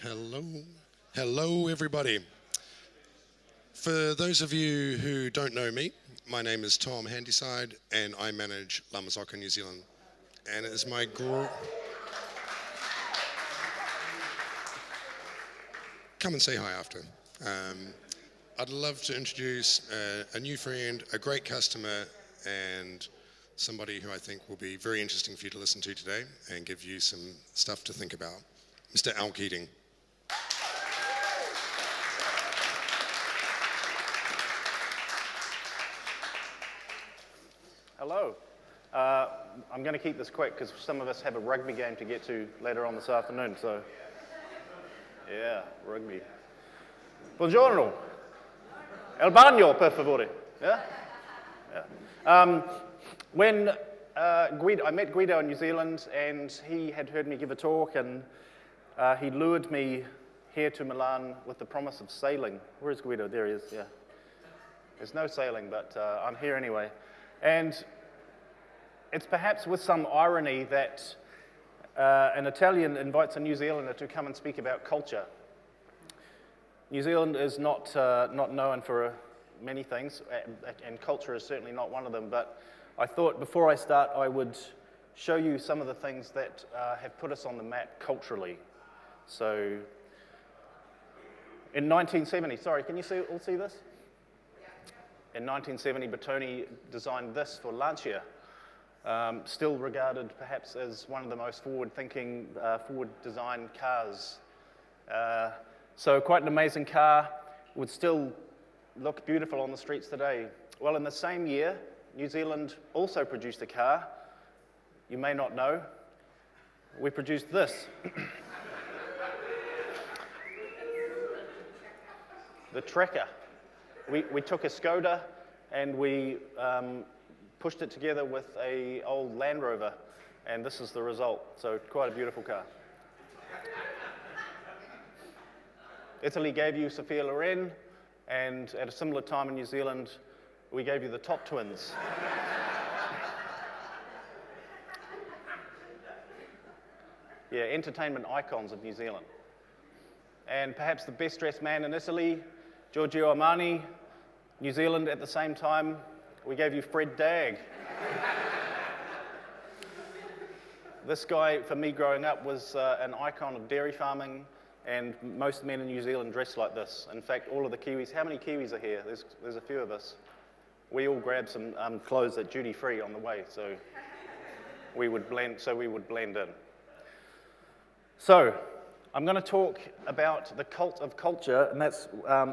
Hello. Hello, everybody. For those of you who don't know me, my name is Tom Handyside and I manage La Masoka, New Zealand. And it is my Come and say hi after. I'd love to introduce a new friend, a great customer, and somebody who I think will be very interesting for you to listen to today and give you some stuff to think about. Mr. Al Keating. Hello. I'm going to keep this quick because some of us have a rugby game to get to later on this afternoon. So, yeah, rugby. Buongiorno. El bagno, per favore. Yeah? When I met Guido in New Zealand, and he had heard me give a talk, and he lured me here to Milan with the promise of sailing. Where is Guido? There he is, yeah. There's no sailing, but I'm here anyway. And it's perhaps with some irony that an Italian invites a New Zealander to come and speak about culture. New Zealand is not known for many things, and culture is certainly not one of them, but I thought before I start I would show you some of the things that have put us on the map culturally. So, in 1970, sorry, can you all see this? In 1970, Bertoni designed this for Lancia, still regarded perhaps as one of the most forward-thinking, forward-designed cars. So quite an amazing car, would still look beautiful on the streets today. Well, in the same year, New Zealand also produced a car. You may not know. We produced this. The Trekker. We took a Skoda and we pushed it together with an old Land Rover, and this is the result. So quite a beautiful car. Italy gave you Sophia Loren, and at a similar time in New Zealand, we gave you the Top Twins. Yeah, entertainment icons of New Zealand. And perhaps the best dressed man in Italy, Giorgio Armani. New Zealand at the same time, we gave you Fred Dagg. This guy, for me growing up, was an icon of dairy farming, and most men in New Zealand dressed like this. In fact, all of the Kiwis, how many Kiwis are here? There's a few of us. We all grabbed some clothes at duty free on the way, so we would blend in. So, I'm going to talk about the cult of culture, and that's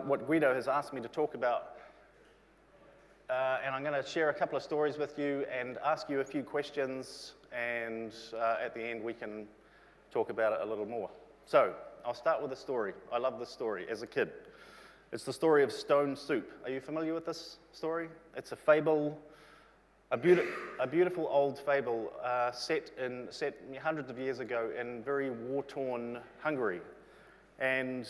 what Guido has asked me to talk about. And I'm going to share a couple of stories with you and ask you a few questions, and at the end we can talk about it a little more. So, I'll start with a story. I love this story as a kid. It's the story of Stone Soup. Are you familiar with this story? It's a fable, a beautiful old fable set hundreds of years ago in very war-torn Hungary. And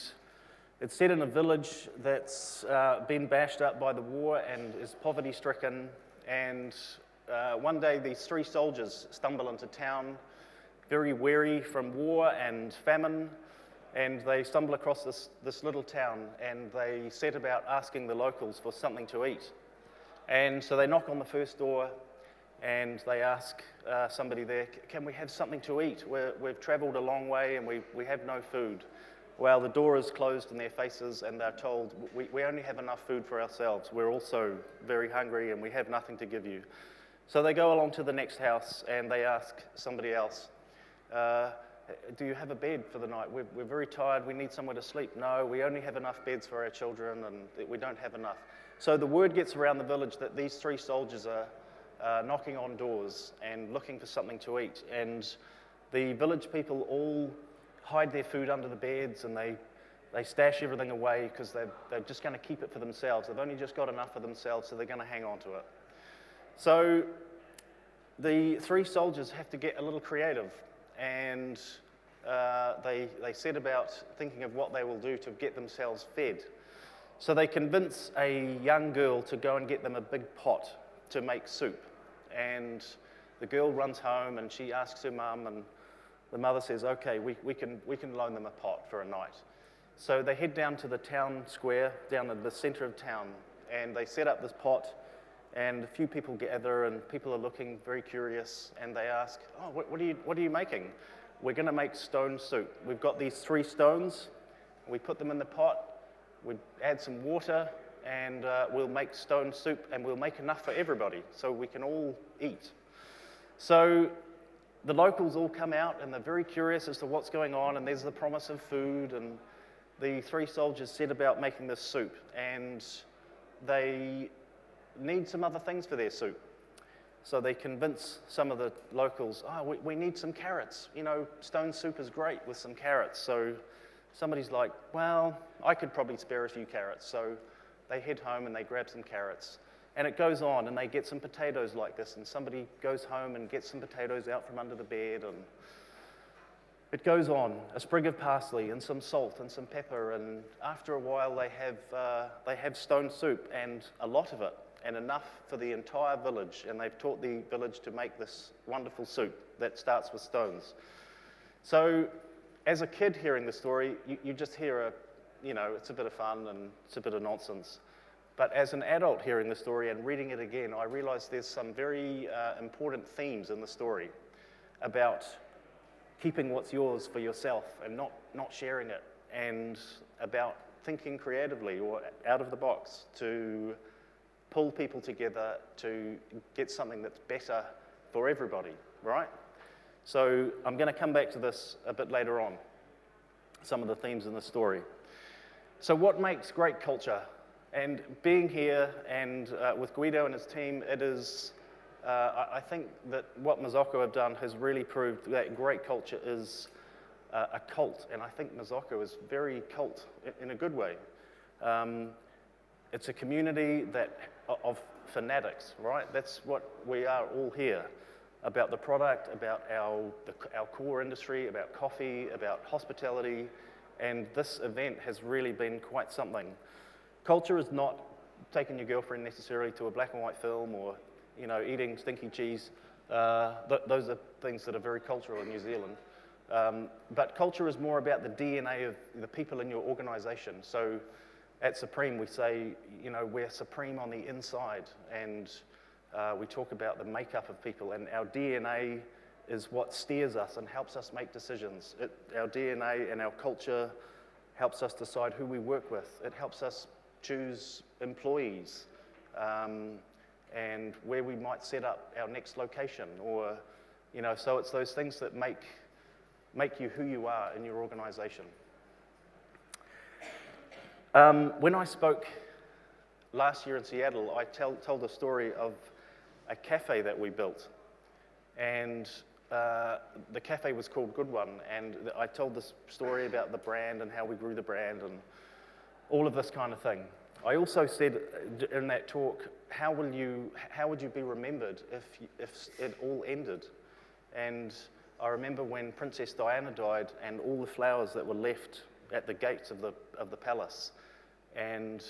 it's set in a village that's been bashed up by the war and is poverty-stricken. And one day these three soldiers stumble into town, very weary from war and famine, and they stumble across this little town, and they set about asking the locals for something to eat. And so they knock on the first door, and they ask somebody there, can we have something to eat? We've traveled a long way, and we have no food. Well, the door is closed in their faces, and they're told, we only have enough food for ourselves. We're also very hungry, and we have nothing to give you. So they go along to the next house, and they ask somebody else, do you have a bed for the night? We're very tired, we need somewhere to sleep. No, we only have enough beds for our children, and we don't have enough. So the word gets around the village that these three soldiers are knocking on doors and looking for something to eat. And the village people all hide their food under the beds, and they stash everything away because they're just going to keep it for themselves. They've only just got enough for themselves, so they're going to hang on to it. So the three soldiers have to get a little creative, and they set about thinking of what they will do to get themselves fed. So they convince a young girl to go and get them a big pot to make soup. And the girl runs home and she asks her mum, and the mother says, okay, we can loan them a pot for a night. So they head down to the town square, down in the center of town, and they set up this pot, and a few people gather, and people are looking very curious, and they ask, oh, what are you making? We're going to make stone soup. We've got these 3 stones, we put them in the pot, we add some water, and we'll make stone soup, and we'll make enough for everybody, so we can all eat. So the locals all come out, and they're very curious as to what's going on, and there's the promise of food, and the 3 soldiers set about making this soup, and they need some other things for their soup. So they convince some of the locals, oh, we need some carrots. You know, stone soup is great with some carrots. So somebody's like, well, I could probably spare a few carrots. So they head home and they grab some carrots. And it goes on, and they get some potatoes like this, and somebody goes home and gets some potatoes out from under the bed, and it goes on, a sprig of parsley and some salt and some pepper, and after a while they have stone soup, and a lot of it, and enough for the entire village, and they've taught the village to make this wonderful soup that starts with stones. So as a kid hearing the story, you just hear it's a bit of fun and it's a bit of nonsense. But as an adult hearing the story and reading it again, I realized there's some very important themes in the story about keeping what's yours for yourself and not sharing it, and about thinking creatively or out of the box to pull people together to get something that's better for everybody, right? So I'm going to come back to this a bit later on, some of the themes in the story. So what makes great culture? And being here and with Guido and his team, it is I think that what Mazocco have done has really proved that great culture is a cult, and I think Mazocco is very cult in a good way. It's a community of fanatics, right? That's what we are all here, about the product, about our core industry, about coffee, about hospitality, and this event has really been quite something. Culture is not taking your girlfriend necessarily to a black and white film or eating stinky cheese. Those are things that are very cultural in New Zealand. But culture is more about the DNA of the people in your organization. So at Supreme, we say, we're Supreme on the inside, and we talk about the makeup of people, and our DNA is what steers us and helps us make decisions. Our DNA and our culture helps us decide who we work with. It helps us choose employees. And where we might set up our next location, or, so it's those things that make you who you are in your organization. When I spoke last year in Seattle, I told a story of a cafe that we built, and the cafe was called Good One, and I told this story about the brand and how we grew the brand and all of this kind of thing. I also said in that talk, how would you be remembered if it all ended? And I remember when Princess Diana died and all the flowers that were left at the gates of the palace. And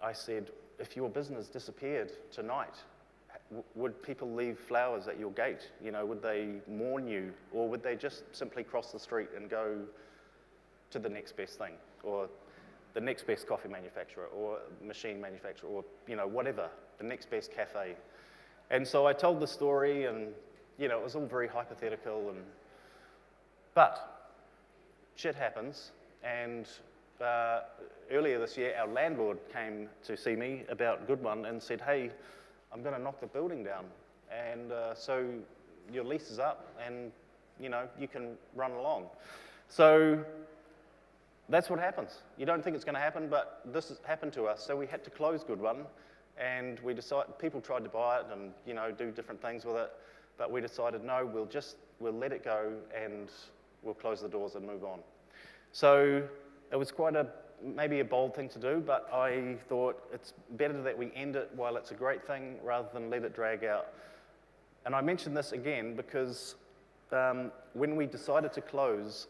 I said, if your business disappeared tonight, would people leave flowers at your gate? Would they mourn you, or would they just simply cross the street and go to the next best thing, or the next best coffee manufacturer, or machine manufacturer, or whatever, the next best cafe? And so I told the story, and it was all very hypothetical, but shit happens. And earlier this year, our landlord came to see me about Good One and said, hey, I'm going to knock the building down, and so your lease is up, and you can run along. So that's what happens. You don't think it's going to happen, but this has happened to us. So we had to close Good One, and we decided, people tried to buy it and do different things with it, but we decided no, we'll let it go, and we'll close the doors and move on. So it was maybe a bold thing to do, but I thought it's better that we end it while it's a great thing rather than let it drag out. And I mention this again because when we decided to close,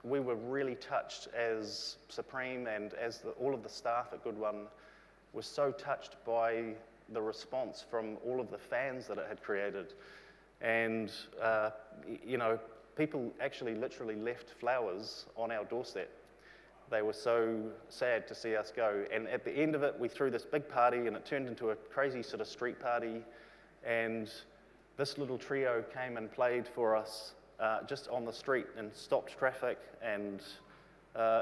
we were really touched as Supreme, and as all of the staff at Good One was so touched by the response from all of the fans that it had created. And, people actually literally left flowers on our doorstep. They were so sad to see us go. And at the end of it, we threw this big party, and it turned into a crazy sort of street party. And this little trio came and played for us just on the street and stopped traffic. And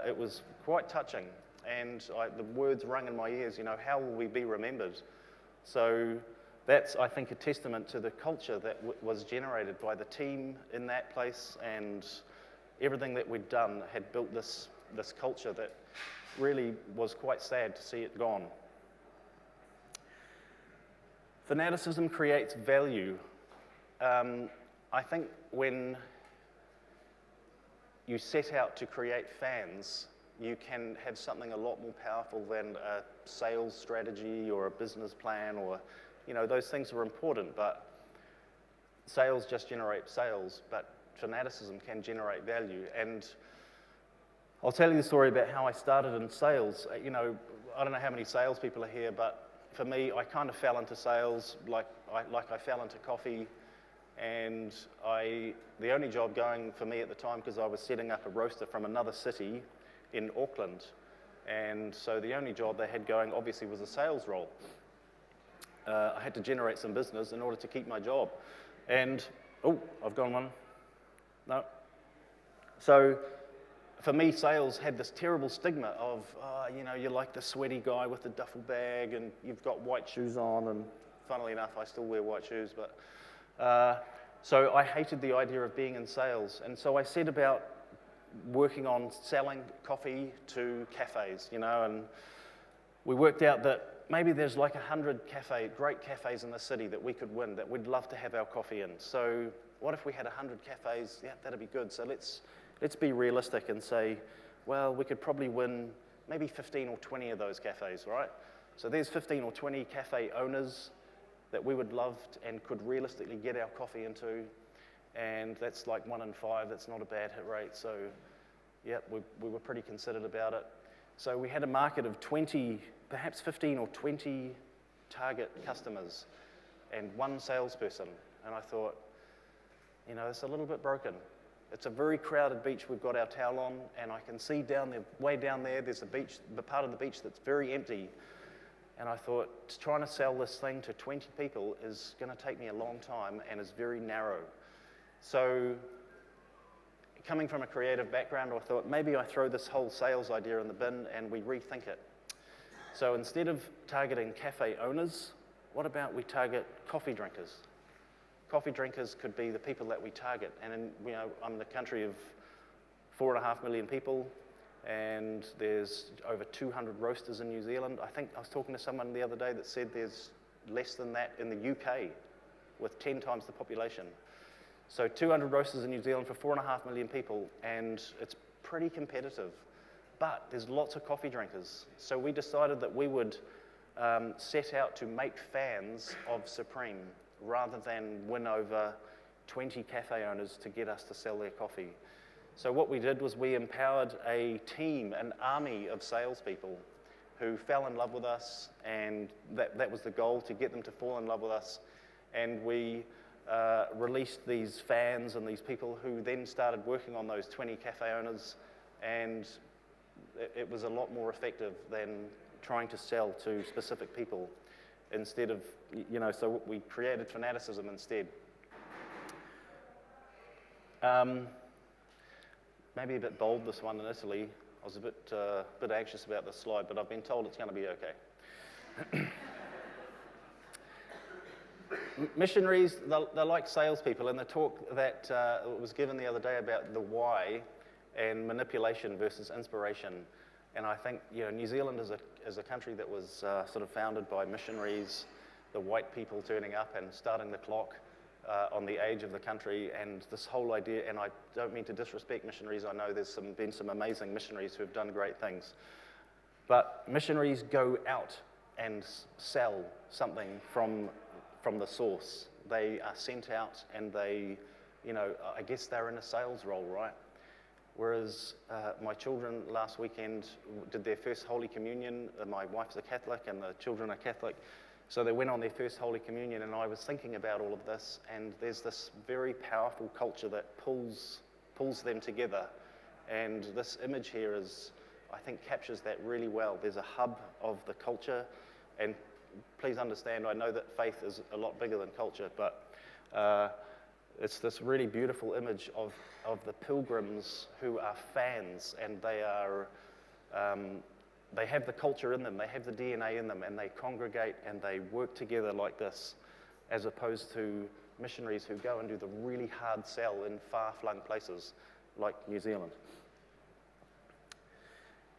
it was quite touching. And the words rung in my ears, how will we be remembered? So that's, I think, a testament to the culture that was generated by the team in that place, and everything that we'd done had built this culture that really was quite sad to see it gone. Fanaticism creates value. I think when you set out to create fans, you can have something a lot more powerful than a sales strategy or a business plan, or, those things are important, but sales just generate sales, but fanaticism can generate value. And I'll tell you the story about how I started in sales. I don't know how many salespeople are here, but for me, I kind of fell into sales like I fell into coffee. And the only job going for me at the time, because I was setting up a roaster from another city in Auckland, and so the only job they had going obviously was a sales role. I had to generate some business in order to keep my job. And, I've gone one. No. So for me, sales had this terrible stigma of, you're like the sweaty guy with the duffel bag, and you've got white shoes on, and funnily enough, I still wear white shoes, but so I hated the idea of being in sales. And so I set about working on selling coffee to cafes, and we worked out that maybe there's like 100 great cafes in the city that we could win, that we'd love to have our coffee in. So what if we had 100 cafes? Yeah, that'd be good. So let's be realistic and say, well, we could probably win maybe 15 or 20 of those cafes, right? So there's 15 or 20 cafe owners that we would love and could realistically get our coffee into. And that's like 1 in 5. That's not a bad hit rate. So, yeah, we were pretty considered about it. So we had a market of 20, perhaps 15 or 20 target customers and one salesperson. And I thought, it's a little bit broken. It's a very crowded beach we've got our towel on, and I can see way down there, there's a beach, the part of the beach that's very empty. And I thought, trying to sell this thing to 20 people is going to take me a long time and is very narrow. So, coming from a creative background, I thought maybe I throw this whole sales idea in the bin and we rethink it. So instead of targeting cafe owners, what about we target coffee drinkers? Coffee drinkers could be the people that we target. And I'm in the country of 4.5 million people, and there's over 200 roasters in New Zealand. I think I was talking to someone the other day that said there's less than that in the UK, with 10 times the population. So 200 roasters in New Zealand for 4.5 million people, and it's pretty competitive. But there's lots of coffee drinkers. So we decided that we would set out to make fans of Supreme rather than win over 20 cafe owners to get us to sell their coffee. So what we did was we empowered a team, an army of salespeople who fell in love with us, and that was the goal, to get them to fall in love with us. And we released these fans and these people who then started working on those 20 cafe owners, and it was a lot more effective than trying to sell to specific people instead of, so we created fanaticism instead. Maybe a bit bold, this one in Italy. I was a bit anxious about this slide, but I've been told it's going to be okay. Missionaries, they're like salespeople, and the talk that was given the other day about the why and manipulation versus inspiration. And I think New Zealand is a country that was sort of founded by missionaries, the white people turning up and starting the clock on the age of the country, and this whole idea, and I don't mean to disrespect missionaries, I know there's been some amazing missionaries who have done great things, but missionaries go out and sell something from the source. They are sent out and they, I guess they're in a sales role, right? Whereas my children last weekend did their first Holy Communion. My wife's a Catholic and the children are Catholic. So they went on their first Holy Communion, and I was thinking about all of this, and there's this very powerful culture that pulls pulls them together. And this image here I think, captures that really well. There's a hub of the culture, and please understand, I know that faith is a lot bigger than culture, but it's this really beautiful image of the pilgrims who are fans, and they have the culture in them, they have the DNA in them, and they congregate and they work together like this, as opposed to missionaries who go and do the really hard sell in far-flung places like New Zealand.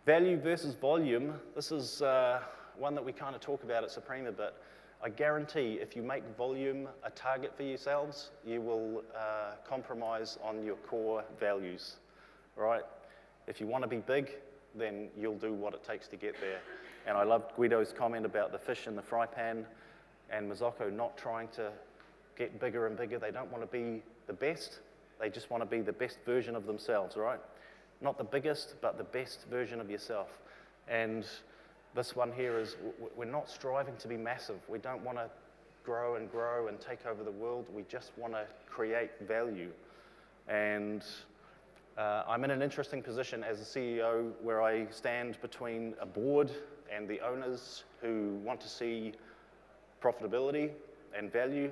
Value versus volume. This is one that we kind of talk about at Supreme a bit. I guarantee if you make volume a target for yourselves, you will compromise on your core values, right? If you want to be big, then you'll do what it takes to get there. And I loved Guido's comment about the fish in the fry pan and Mazocco not trying to get bigger and bigger. They don't want to be the best. They just want to be the best version of themselves, right? Not the biggest, but the best version of yourself. And this one here is, we're not striving to be massive. We don't want to grow and take over the world. We just want to create value. And I'm in an interesting position as a CEO where I stand between a board and the owners who want to see profitability and value,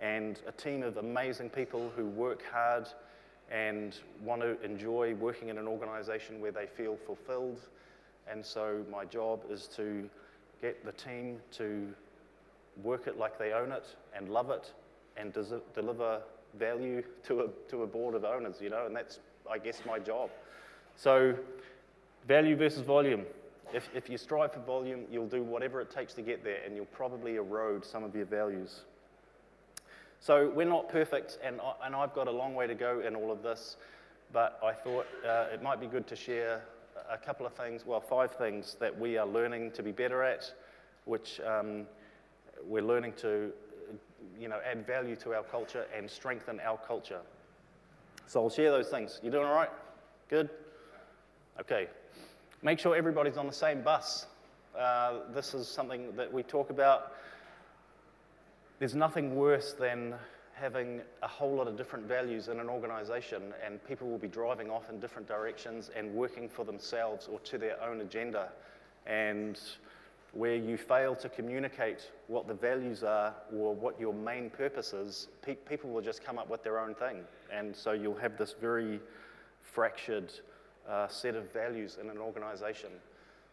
and a team of amazing people who work hard and want to enjoy working in an organization where they feel fulfilled. And so my job is to get the team to work it like they own it and love it and deliver value to a board of owners, you know, and that's, I guess, my job. So value versus volume. If you strive for volume, you'll do whatever it takes to get there, and you'll probably erode some of your values. So we're not perfect, and I've got a long way to go in all of this, but I thought it might be good to share a couple of things, well, 5 things that we are learning to be better at, which we're learning to, you know, add value to our culture and strengthen our culture. So I'll share those things. You doing all right? Good? Okay. Make sure everybody's on the same bus. This is something that we talk about. There's nothing worse than having a whole lot of different values in an organization, and people will be driving off in different directions and working for themselves or to their own agenda. And where you fail to communicate what the values are or what your main purpose is, people will just come up with their own thing. And so you'll have this very fractured set of values in an organization.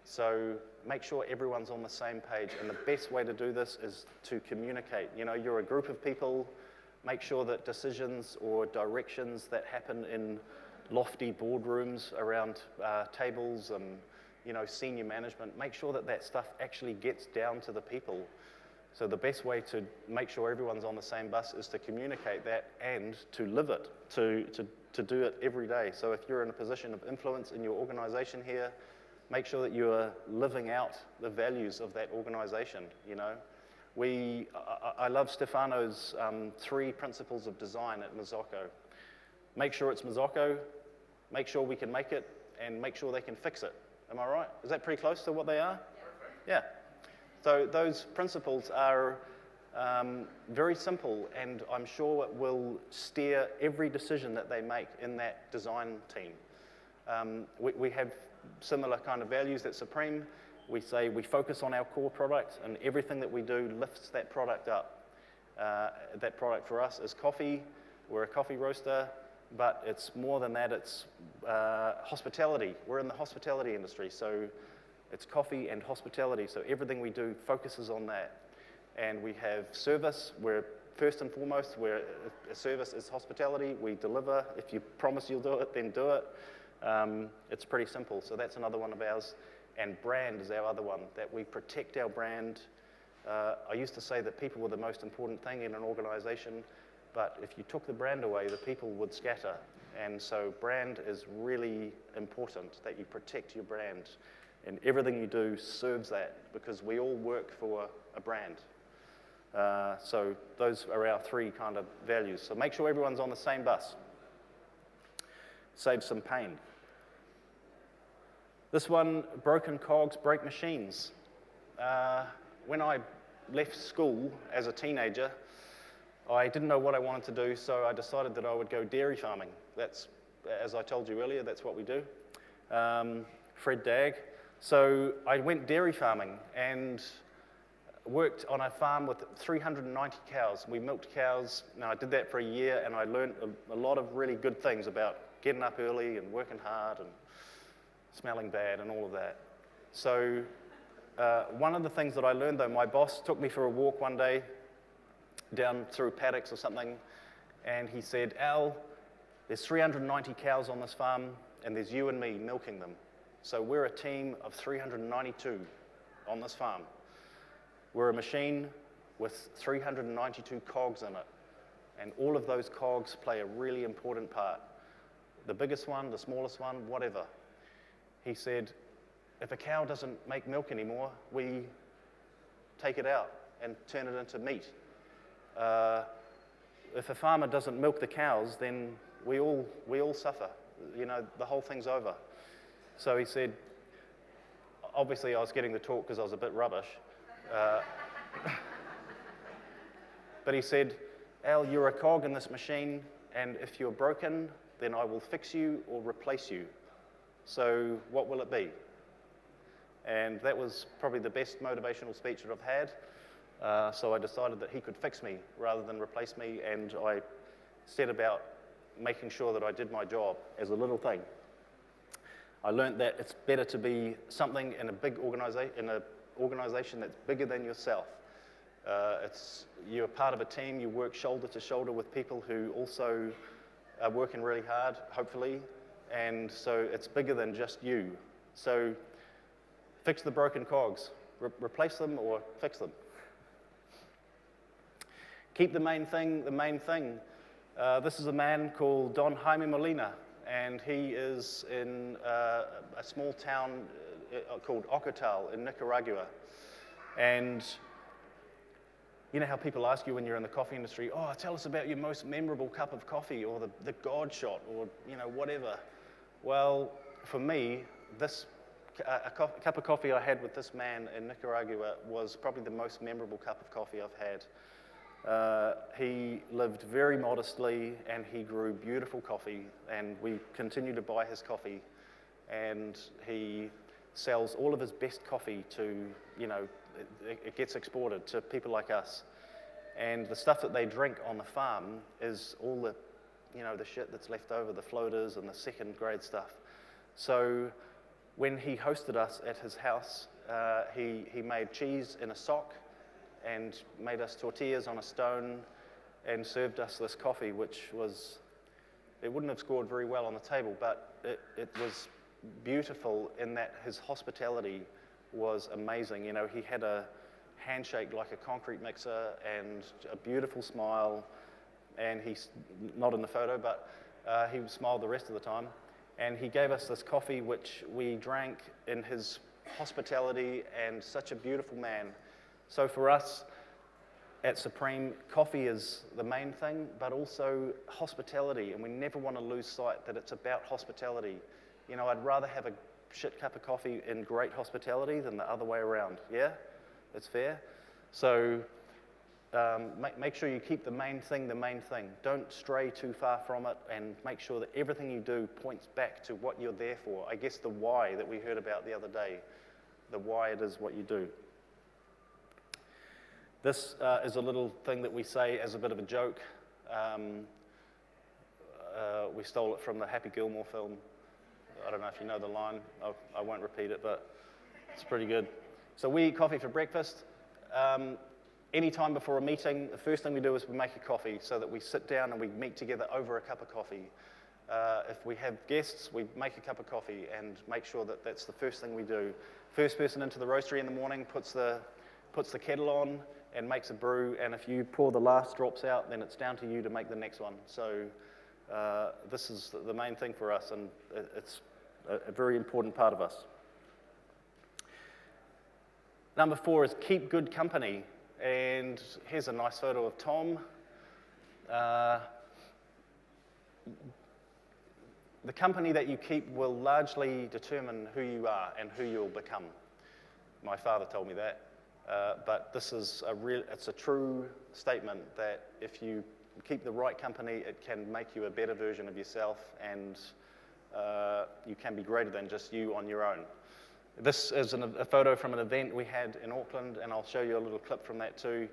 So make sure everyone's on the same page, and the best way to do this is to communicate. You know, you're a group of people. Make sure that decisions or directions that happen in lofty boardrooms around tables and, you know, senior management, make sure that that stuff actually gets down to the people. So the best way to make sure everyone's on the same bus is to communicate that and to live it, to do it every day. So if you're in a position of influence in your organization here, make sure that you are living out the values of that organization, you know. I love Stefano's 3 principles of design at Mazocco. Make sure it's Mazocco, make sure we can make it, and make sure they can fix it. Am I right? Is that pretty close to what they are? Yeah. So those principles are very simple, and I'm sure it will steer every decision that they make in that design team. We have similar kind of values at Supreme. We say we focus on our core product, and everything that we do lifts that product up. That product for us is coffee. We're a coffee roaster, but it's more than that. It's hospitality. We're in the hospitality industry, so it's coffee and hospitality. So everything we do focuses on that. And we have service. We're first and foremost, a service is hospitality. We deliver. If you promise you'll do it, then do it. It's pretty simple. So that's another one of ours. And brand is our other one, that we protect our brand. I used to say that people were the most important thing in an organization, but if you took the brand away, the people would scatter. And so brand is really important, that you protect your brand. And everything you do serves that, because we all work for a brand. So those are our 3 kind of values. So make sure everyone's on the same bus. Save some pain. This one, broken cogs break machines. When I left school as a teenager, I didn't know what I wanted to do, so I decided that I would go dairy farming. That's as I told you earlier, that's what we do. Fred Dagg. So I went dairy farming and worked on a farm with 390 cows. We milked cows. Now, I did that for a year, and I learned a lot of really good things about getting up early and working hard and smelling bad and all of that. So one of the things that I learned, though, my boss took me for a walk one day down through paddocks or something, and he said, Al, there's 390 cows on this farm, and there's you and me milking them. So we're a team of 392 on this farm. We're a machine with 392 cogs in it, and all of those cogs play a really important part. The biggest one, the smallest one, whatever. He said, if a cow doesn't make milk anymore, we take it out and turn it into meat. If a farmer doesn't milk the cows, then we all suffer. You know, the whole thing's over. So he said, obviously I was getting the talk because I was a bit rubbish. But he said, Al, you're a cog in this machine, and if you're broken, then I will fix you or replace you. So what will it be? And that was probably the best motivational speech that I've had. So I decided that he could fix me rather than replace me, and I set about making sure that I did my job as a little thing. I learned that it's better to be something in a big organization that's bigger than yourself. You're part of a team, you work shoulder to shoulder with people who also are working really hard, hopefully, and so it's bigger than just you. So fix the broken cogs, replace them or fix them. Keep the main thing the main thing. This is a man called Don Jaime Molina, and he is in a small town called Ocotal in Nicaragua. And you know how people ask you when you're in the coffee industry, oh, tell us about your most memorable cup of coffee or the God shot or, you know, whatever. Well, for me, a cup of coffee I had with this man in Nicaragua was probably the most memorable cup of coffee I've had. He lived very modestly, and he grew beautiful coffee, and we continue to buy his coffee, and he sells all of his best coffee to, you know, it gets exported to people like us. And the stuff that they drink on the farm is all the, you know, the shit that's left over, the floaters and the second grade stuff. So when he hosted us at his house, he made cheese in a sock and made us tortillas on a stone and served us this coffee, which was, it wouldn't have scored very well on the table, but it was beautiful in that his hospitality was amazing. You know, he had a handshake like a concrete mixer and a beautiful smile, and he's not in the photo, but he smiled the rest of the time. And he gave us this coffee which we drank in his hospitality, and such a beautiful man. So for us at Supreme, coffee is the main thing, but also hospitality, and we never want to lose sight that it's about hospitality. You know, I'd rather have a shit cup of coffee in great hospitality than the other way around, yeah? It's fair? So make sure you keep the main thing the main thing. Don't stray too far from it, and make sure that everything you do points back to what you're there for. I guess the why that we heard about the other day, the why it is what you do. This is a little thing that we say as a bit of a joke. We stole it from the Happy Gilmore film. I don't know if you know the line. I won't repeat it, but it's pretty good. So we eat coffee for breakfast. Any time before a meeting, the first thing we do is we make a coffee so that we sit down and we meet together over a cup of coffee. If we have guests, we make a cup of coffee and make sure that that's the first thing we do. First person into the roastery in the morning puts the kettle on and makes a brew, and if you pour the last drops out, then it's down to you to make the next one. So this is the main thing for us, and it's a very important part of us. Number 4 is keep good company, and here's a nice photo of Tom. The company that you keep will largely determine who you are and who you'll become. My father told me that. But this is it's a true statement that if you keep the right company, it can make you a better version of yourself, and you can be greater than just you on your own. This is a photo from an event we had in Auckland, and I'll show you a little clip from that too,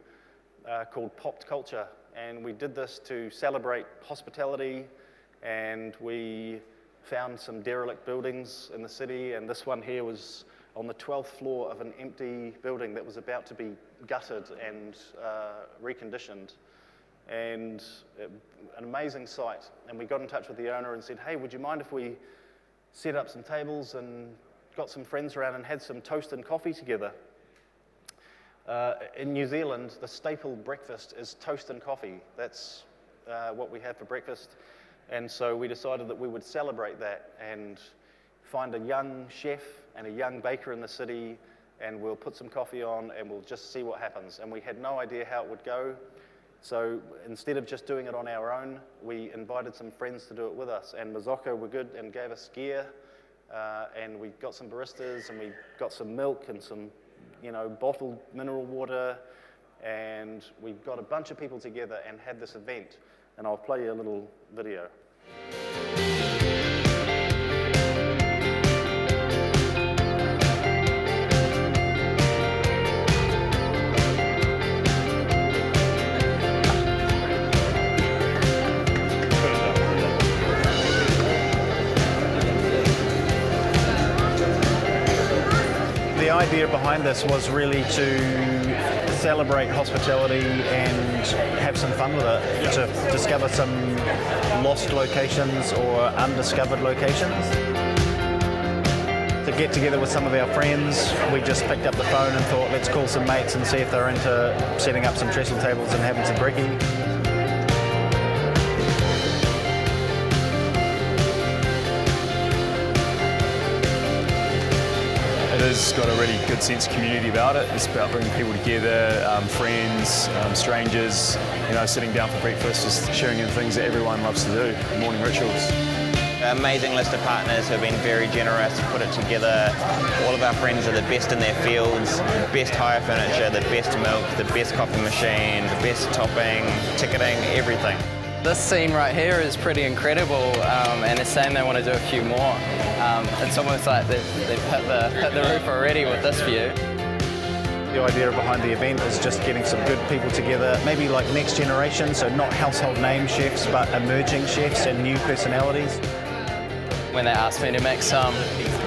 called Popped Culture. And we did this to celebrate hospitality, and we found some derelict buildings in the city, and this one here was on the 12th floor of an empty building that was about to be gutted and reconditioned. And an amazing site. And we got in touch with the owner and said, hey, would you mind if we set up some tables and got some friends around and had some toast and coffee together? In New Zealand, the staple breakfast is toast and coffee. That's what we have for breakfast. And so we decided that we would celebrate that and find a young chef and a young baker in the city, and we'll put some coffee on and we'll just see what happens. And we had no idea how it would go. So instead of just doing it on our own, we invited some friends to do it with us. And Mazocco were good and gave us gear, and we got some baristas, and we got some milk and some, bottled mineral water, and we got a bunch of people together and had this event. And I'll play you a little video. The idea behind this was really to celebrate hospitality and have some fun with it, to discover some lost locations or undiscovered locations. To get together with some of our friends, we just picked up the phone and thought, let's call some mates and see if they're into setting up some trestle tables and having some brekkie. It's got a really good sense of community about it. It's about bringing people together, friends, strangers, sitting down for breakfast, just sharing in things that everyone loves to do, morning rituals. Amazing list of partners who have been very generous to put it together. All of our friends are the best in their fields, the best hire furniture, the best milk, the best coffee machine, the best topping, ticketing, everything. This scene right here is pretty incredible, and they're saying they want to do a few more. It's almost like they've hit the roof already with this view. The idea behind the event is just getting some good people together, maybe like next generation, so not household name chefs, but emerging chefs and new personalities. When they asked me to make some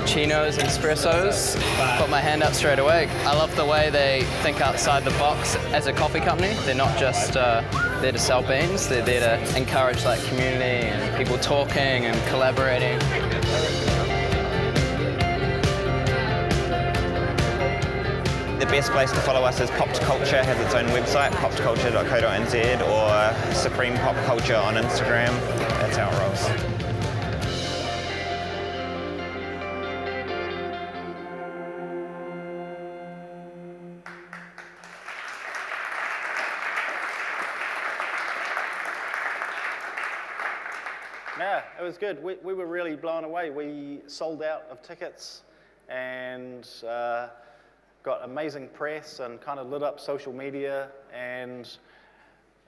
chinos and espressos, put my hand up straight away. I love the way they think outside the box as a coffee company. They're not just there to sell beans, they're there to encourage that community and people talking and collaborating. The best place to follow us is Popped Culture, has its own website, poppedculture.co.nz, or Supreme Pop Culture on Instagram. That's how it rolls. Yeah, it was good. We were really blown away. We sold out of tickets and got amazing press and kind of lit up social media, and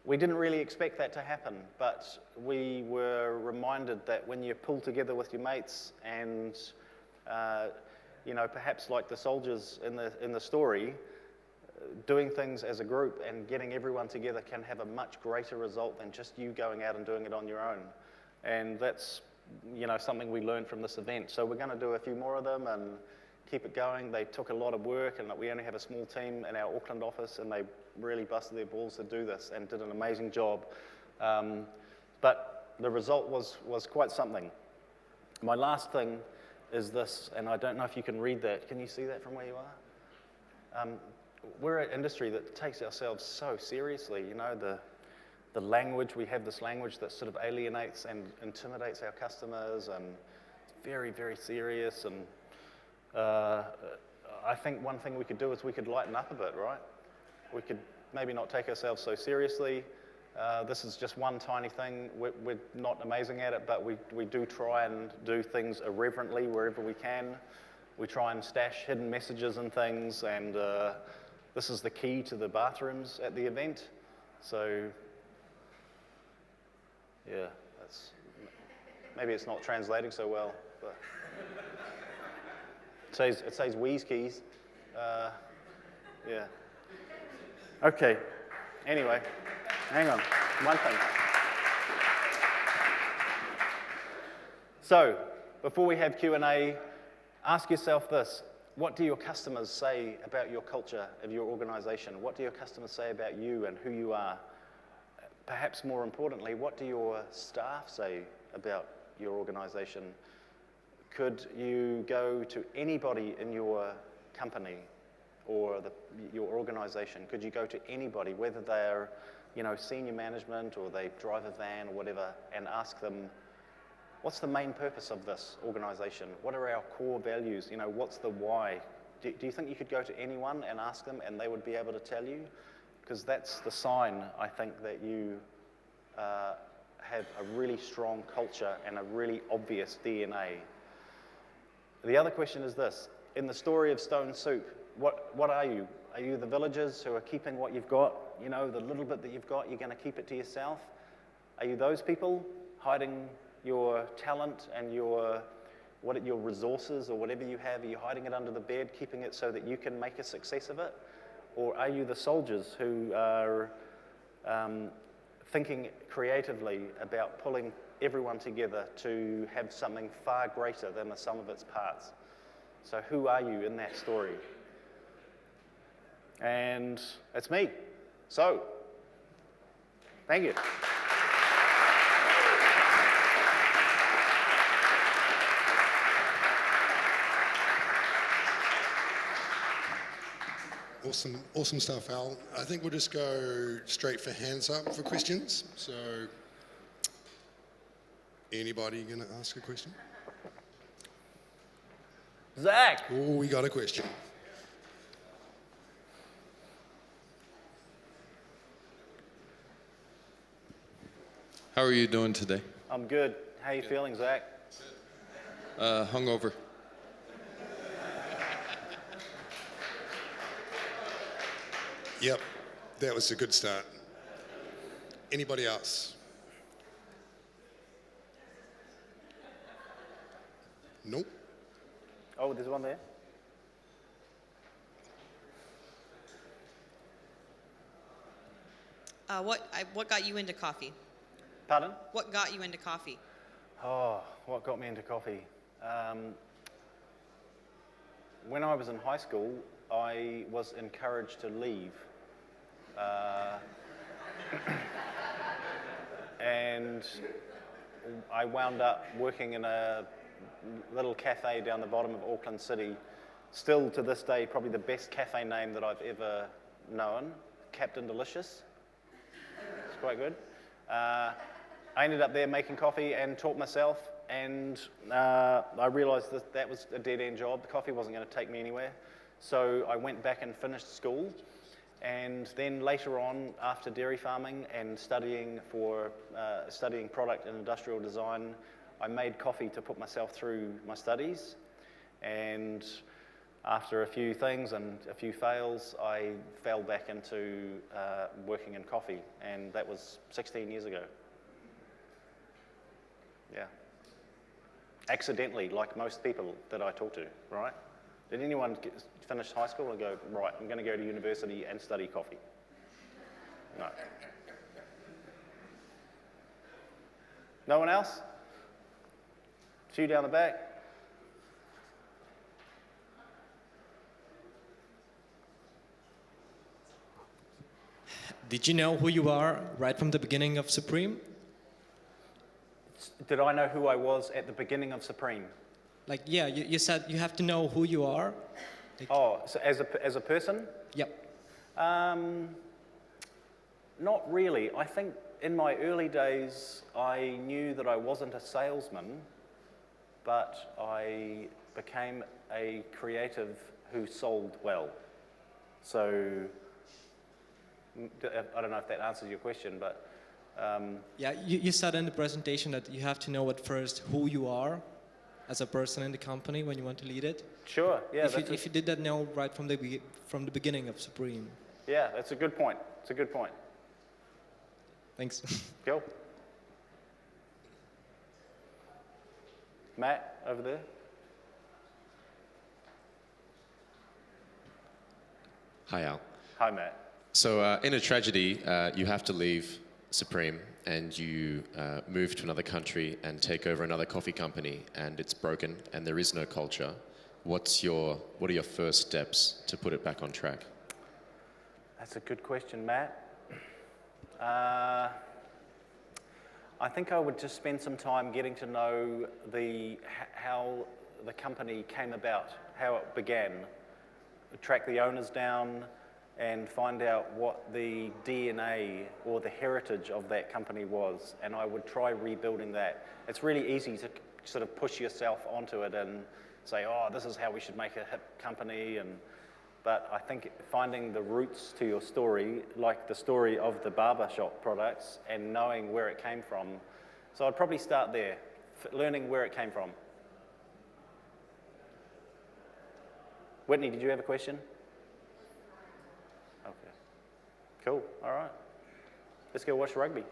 we didn't really expect that to happen, but we were reminded that when you pull together with your mates and perhaps like the soldiers in the story, doing things as a group and getting everyone together can have a much greater result than just you going out and doing it on your own. And that's something we learned from this event. So we're going to do a few more of them and keep it going. They took a lot of work, and we only have a small team in our Auckland office, and they really busted their balls to do this and did an amazing job. But the result was quite something. My last thing is this, and I don't know if you can read that. Can you see that from where you are? We're an industry that takes ourselves so seriously. The language, we have this language that sort of alienates and intimidates our customers, and it's very, very serious. And I think one thing we could do is we could lighten up a bit, right? We could maybe not take ourselves so seriously. This is just one tiny thing. We're not amazing at it, but we do try and do things irreverently wherever we can. We try and stash hidden messages and things, and this is the key to the bathrooms at the event. So Yeah, that's, maybe it's not translating so well, but it says Wheeze Keys. Yeah. Okay. Anyway, hang on. One thing. So, before we have Q&A, ask yourself this. What do your customers say about your culture, of your organization? What do your customers say about you and who you are? Perhaps more importantly, what do your staff say about your organization? Could you go to anybody in your company or your organization? Could you go to anybody, whether they're, senior management or they drive a van or whatever, and ask them, what's the main purpose of this organization? What are our core values? What's the why? Do you think you could go to anyone and ask them and they would be able to tell you? Because that's the sign, I think, that you have a really strong culture and a really obvious DNA. The other question is this. In the story of Stone Soup, what are you? Are you the villagers who are keeping what you've got? The little bit that you've got, you're going to keep it to yourself? Are you those people hiding your talent and your resources or whatever you have? Are you hiding it under the bed, keeping it so that you can make a success of it? Or are you the soldiers who are thinking creatively about pulling everyone together to have something far greater than the sum of its parts? So who are you in that story? And it's me. So, thank you. Awesome stuff, Al. I think we'll just go straight for hands up for questions. So, anybody going to ask a question? Zach! Oh, we got a question. How are you doing today? I'm good. How are you feeling, Zach? Hungover. Yep, that was a good start. Anybody else? Nope. Oh, there's one there. What got you into coffee? Pardon? What got you into coffee? Oh, what got me into coffee? When I was in high school, I was encouraged to leave. And I wound up working in a little cafe down the bottom of Auckland City. Still to this day, probably the best cafe name that I've ever known, Captain Delicious. It's quite good. I ended up there making coffee and taught myself, and I realized that was a dead-end job. The coffee wasn't going to take me anywhere. So I went back and finished school, and then later on, after dairy farming and studying product and industrial design, I made coffee to put myself through my studies. And after a few things and a few fails, I fell back into working in coffee, and that was 16 years ago. Yeah. Accidentally, like most people that I talk to, right? Did anyone finish high school and go, right, I'm going to go to university and study coffee? No. No one else? Few down the back. Did you know who you are right from the beginning of Supreme? Did I know who I was at the beginning of Supreme? Like, yeah, you said you have to know who you are. Like, Oh, so as a person? Yep. Not really. I think in my early days, I knew that I wasn't a salesman, but I became a creative who sold well. So, I don't know if that answers your question, but... Yeah, you said in the presentation that you have to know at first who you are as a person in the company when you want to lead it. Sure, yeah. If you did that know right from the beginning of Supreme. Yeah, that's a good point. It's a good point. Thanks. Cool. Matt, over there. Hi, Al. Hi, Matt. So in a tragedy, you have to leave Supreme and you move to another country and take over another coffee company, and it's broken and there is no culture. What are your first steps to put it back on track? That's a good question, Matt. I think I would just spend some time getting to know how the company came about, how it began, track the owners down and find out what the DNA or the heritage of that company was, and I would try rebuilding that. It's really easy to sort of push yourself onto it and say, oh, this is how we should make a hip company, but I think finding the roots to your story, like the story of the barbershop products, and knowing where it came from. So I'd probably start there, learning where it came from. Whitney, did you have a question? Okay. Cool, all right. Let's go watch rugby.